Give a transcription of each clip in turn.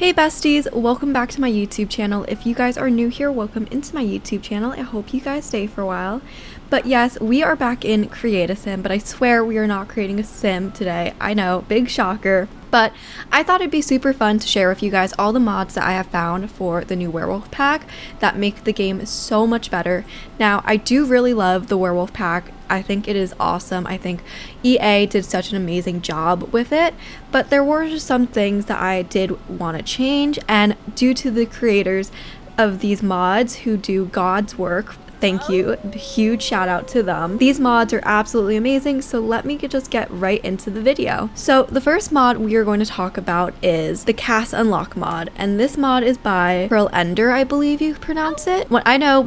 Hey besties, welcome back to my YouTube channel. If you guys are new here, welcome into my YouTube channel. I hope you guys stay for a while. But yes, we are back in Create a Sim, but I swear we are not creating a sim today. I know, big shocker. But I thought it'd be super fun to share with you guys all the mods that I have found for the new Werewolf pack that make the game so much better. Now, I do really love the Werewolf pack. I think it is awesome. I think EA did such an amazing job with it, but there were just some things that I did want to change, and due to the creators of these mods who do God's work, thank you, huge shout out to them. These mods are absolutely amazing, so let me just get right into the video. So the first mod we are going to talk about is the CAS Unlock mod, and this mod is by Pearl Ender, I believe you pronounce it. When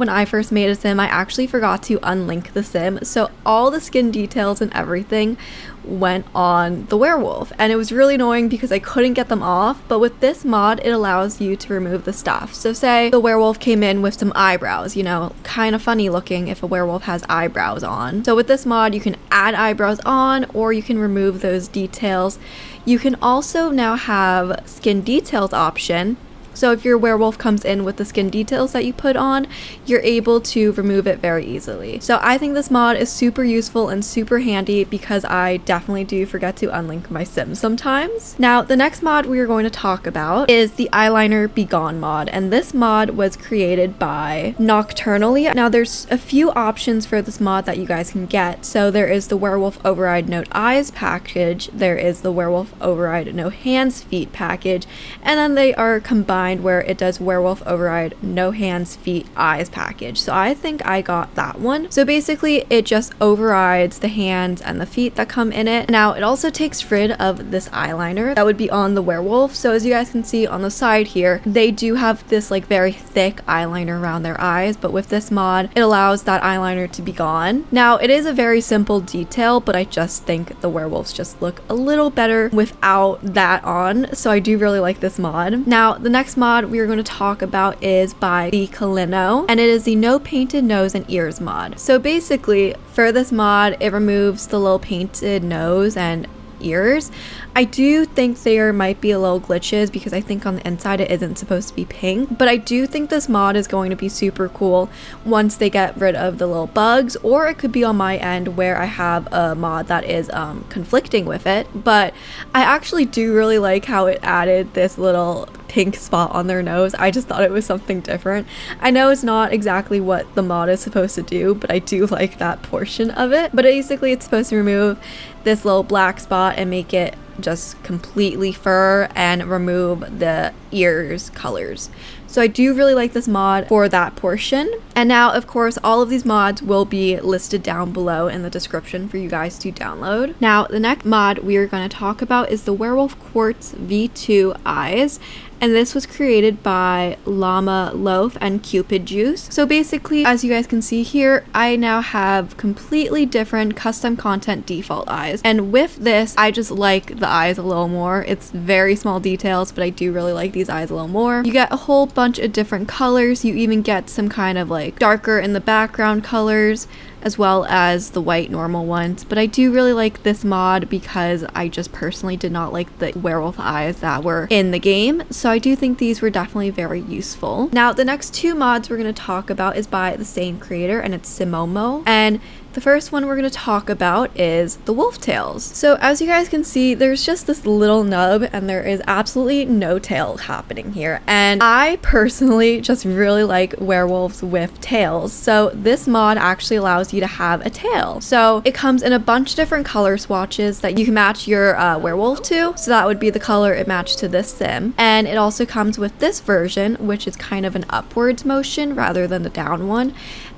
I first made a sim, I actually forgot to unlink the sim, so all the skin details and everything went on the werewolf, and it was really annoying because I couldn't get them off. But with this mod, it allows you to remove the stuff. So say the werewolf came in with some eyebrows, you know, kind of funny looking if a werewolf has eyebrows on. So with this mod, you can add eyebrows on, or you can remove those details. You can also now have skin details option. So if your werewolf comes in with the skin details that you put on, you're able to remove it very easily. So I think this mod is super useful and super handy because I definitely do forget to unlink my sim sometimes. Now, the next mod we are going to talk about is the Eyeliner Begone mod, and this mod was created by Nocturnally. Now, there's a few options for this mod that you guys can get. So there is the Werewolf Override No Eyes package, there is the Werewolf Override No Hands Feet package, and then they are combined where it does Werewolf Override No Hands Feet Eyes package. So I think I got that one. So basically it just overrides the hands and the feet that come in it. Now it also takes rid of this eyeliner that would be on the werewolf. So as you guys can see on the side here, they do have this like very thick eyeliner around their eyes, but with this mod it allows that eyeliner to be gone. Now it is a very simple detail, but I just think the werewolves just look a little better without that on, so I do really like this mod. Now the next mod we are going to talk about is by the Kalino, and it is the No Painted Nose and Ears mod. So basically for this mod, it removes the little painted nose and ears. I do think there might be a little glitches because I think on the inside it isn't supposed to be pink, but I do think this mod is going to be super cool once they get rid of the little bugs, or it could be on my end where I have a mod that is conflicting with it. But I actually do really like how it added this little pink spot on their nose. I just thought it was something different. I know it's not exactly what the mod is supposed to do, but I do like that portion of it. But basically it's supposed to remove this little black spot and make it just completely fur and remove the ears colors. So I do really like this mod for that portion. And now of course all of these mods will be listed down below in the description for you guys to download. Now the next mod we are going to talk about is the Werewolf Quartz V2 Eyes, and this was created by Llama Loaf and Cupid Juice. So basically, as you guys can see here, I now have completely different custom content default eyes, and with this I just like the eyes a little more. It's very small details, but I do really like these eyes a little more. You get a whole bunch of different colors. You even get some kind of like darker in the background colors, as well as the white normal ones. But I do really like this mod because I just personally did not like the werewolf eyes that were in the game, so I do think these were definitely very useful. Now the next two mods we're going to talk about is by the same creator, and it's Simomo, and the first one we're going to talk about is the wolf tails. So as you guys can see, there's just this little nub and there is absolutely no tail happening here, and I personally just really like werewolves with tails. So this mod actually allows you to have a tail. So it comes in a bunch of different color swatches that you can match your werewolf to. So that would be the color it matched to this sim, and it also comes with this version, which is kind of an upwards motion rather than the down one.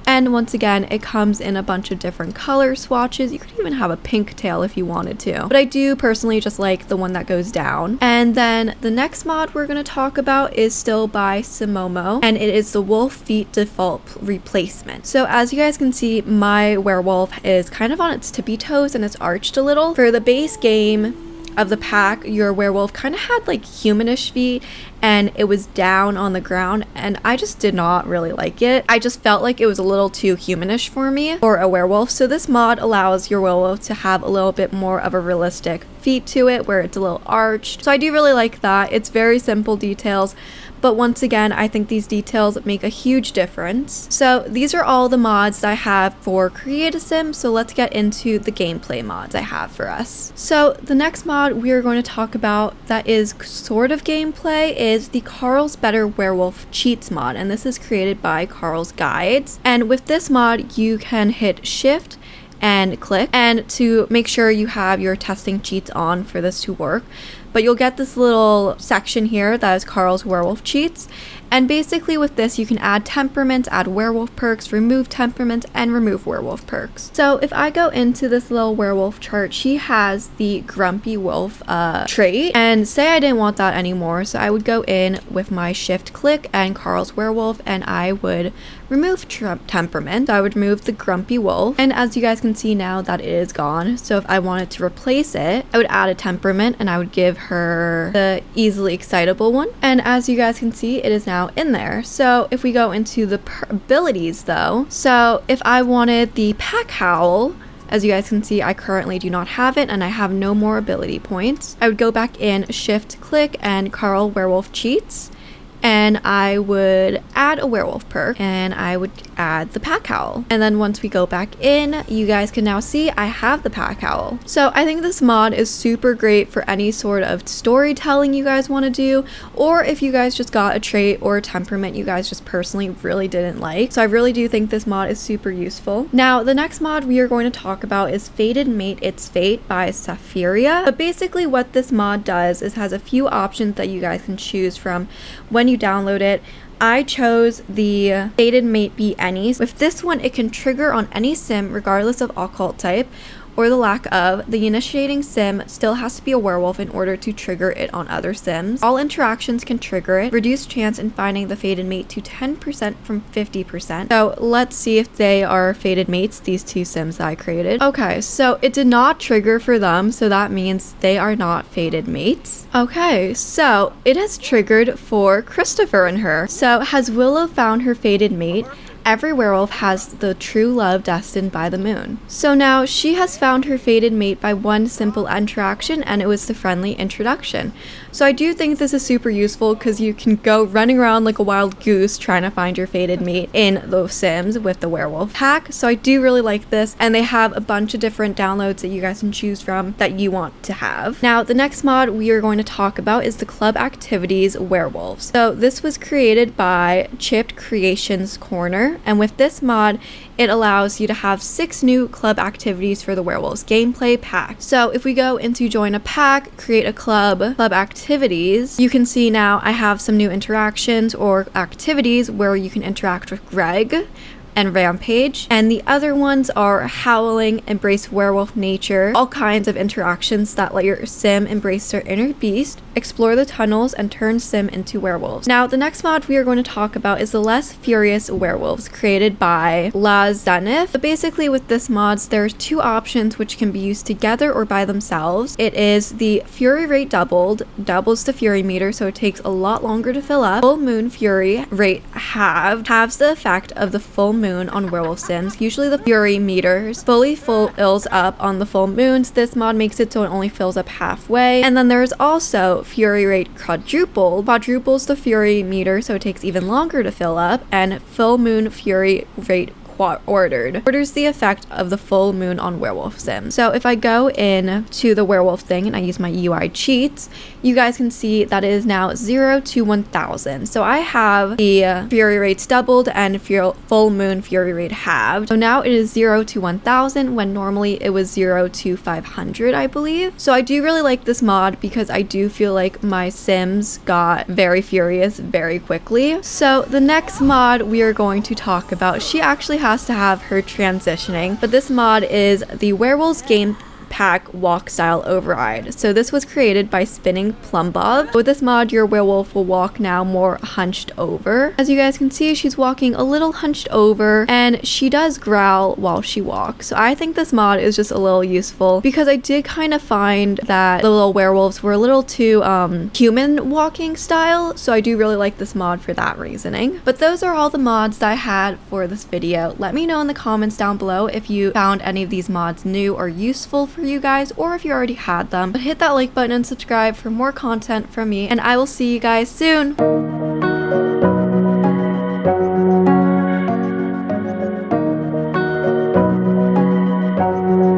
And once again, it comes in a bunch of different color swatches. You could even have a pink tail if you wanted to, but I do personally just like the one that goes down. And then the next mod we're going to talk about is still by Simomo, and it is the Wolf Feet Default Replacement. So as you guys can see, my werewolf is kind of on its tippy toes and it's arched a little. For the base game, of the pack, your werewolf kind of had like humanish feet and it was down on the ground, and I just did not really like it. I just felt like it was a little too humanish for me for a werewolf. So this mod allows your werewolf to have a little bit more of a realistic feet to it, where it's a little arched. So I do really like that. It's very simple details, but once again, I think these details make a huge difference. So these are all the mods that I have for Create a Sim. So let's get into the gameplay mods I have for us. So the next mod we are going to talk about that is sort of gameplay is the Carl's Better Werewolf Cheats mod. And this is created by Carl's Guides. And with this mod, you can hit Shift and click, and to make sure you have your testing cheats on for this to work. But you'll get this little section here that is Carl's Werewolf Cheats. And basically with this, you can add temperaments, add werewolf perks, remove temperaments, and remove werewolf perks. So if I go into this little werewolf chart, she has the Grumpy Wolf trait. And say I didn't want that anymore, so I would go in with my shift click and Carl's Werewolf, and I would remove temperament. So I would remove the Grumpy Wolf. And as you guys can see now, that it is gone. So if I wanted to replace it, I would add a temperament and I would give her the easily excitable one. And as you guys can see, it is now in there. So if we go into the abilities though, so if I wanted the Pack Howl, as you guys can see, I currently do not have it and I have no more ability points. I would go back in, shift click, and Carl Werewolf Cheats, and I would add a werewolf perk and I would add the Pack Howl. And then once we go back in, you guys can now see I have the Pack Howl. So I think this mod is super great for any sort of storytelling you guys want to do, or if you guys just got a trait or a temperament you guys just personally really didn't like. So I really do think this mod is super useful. Now the next mod we are going to talk about is Fated Mate Its Fate by Saphiria. But basically what this mod does is has a few options that you guys can choose from when you download it. I chose the Fated Mate Be Any. With this one, it can trigger on any sim regardless of occult type or the lack of. The initiating sim still has to be a werewolf in order to trigger it on other sims. All interactions can trigger it. Reduced chance in finding the fated mate to 10% from 50%. So let's see if they are fated mates, these two sims that I created. Okay, so it did not trigger for them, so that means they are not fated mates. Okay, so it has triggered for Christopher and her. So has Willow found her fated mate? Every werewolf has the true love destined by the moon. So now she has found her fated mate by one simple interaction, and it was the friendly introduction. So I do think this is super useful because you can go running around like a wild goose trying to find your fated mate in those sims with the werewolf pack. So I do really like this, and they have a bunch of different downloads that you guys can choose from that you want to have. Now the next mod we are going to talk about is the Club Activities Werewolves. So this was created by Chipped Creations Corner, and with this mod it allows you to have 6 new club activities for the werewolves gameplay pack. So if we go into join a pack, create a club activities, you can see now I have some new interactions or activities where you can interact with Greg and Rampage, and the other ones are Howling, Embrace Werewolf Nature, all kinds of interactions that let your sim embrace their inner beast, explore the tunnels, and turn sim into werewolves. Now the next mod we are going to talk about is the Less Furious Werewolves, created by La Zenith. But basically with this mods there's 2 options which can be used together or by themselves. It is the Fury Rate Doubled, doubles the Fury meter so it takes a lot longer to fill up. Full Moon Fury Rate halves the effect of the full moon on werewolf sims. Usually the fury meters fully fills up on the full moons. This mod makes it so it only fills up halfway. And then there's also Fury Rate quadruples the fury meter so it takes even longer to fill up, and full moon fury rate orders the effect of the full moon on werewolf sims. So if I go in to the werewolf thing and I use my UI cheats, you guys can see that it is now 0 to 1000. So I have the fury rates doubled and full moon fury rate halved. So now it is 0 to 1000 when normally it was 0 to 500, I believe. So I do really like this mod because I do feel like my sims got very furious very quickly. So the next mod we are going to talk about, she actually has to have her transitioning, but this mod is the Werewolves backpack walk style over-eyed. So this was created by Spinning Plum Bob. With this mod, your werewolf will walk now more hunched over. As you guys can see, she's walking a little hunched over, and she does growl while she walks. So I think this mod is just a little useful because I did kind of find that the little werewolves were a little too human walking style. So I do really like this mod for that reasoning. But those are all the mods that I had for this video. Let me know in the comments down below if you found any of these mods new or useful for you guys, or if you already had them. But hit that like button and subscribe for more content from me, and I will see you guys soon.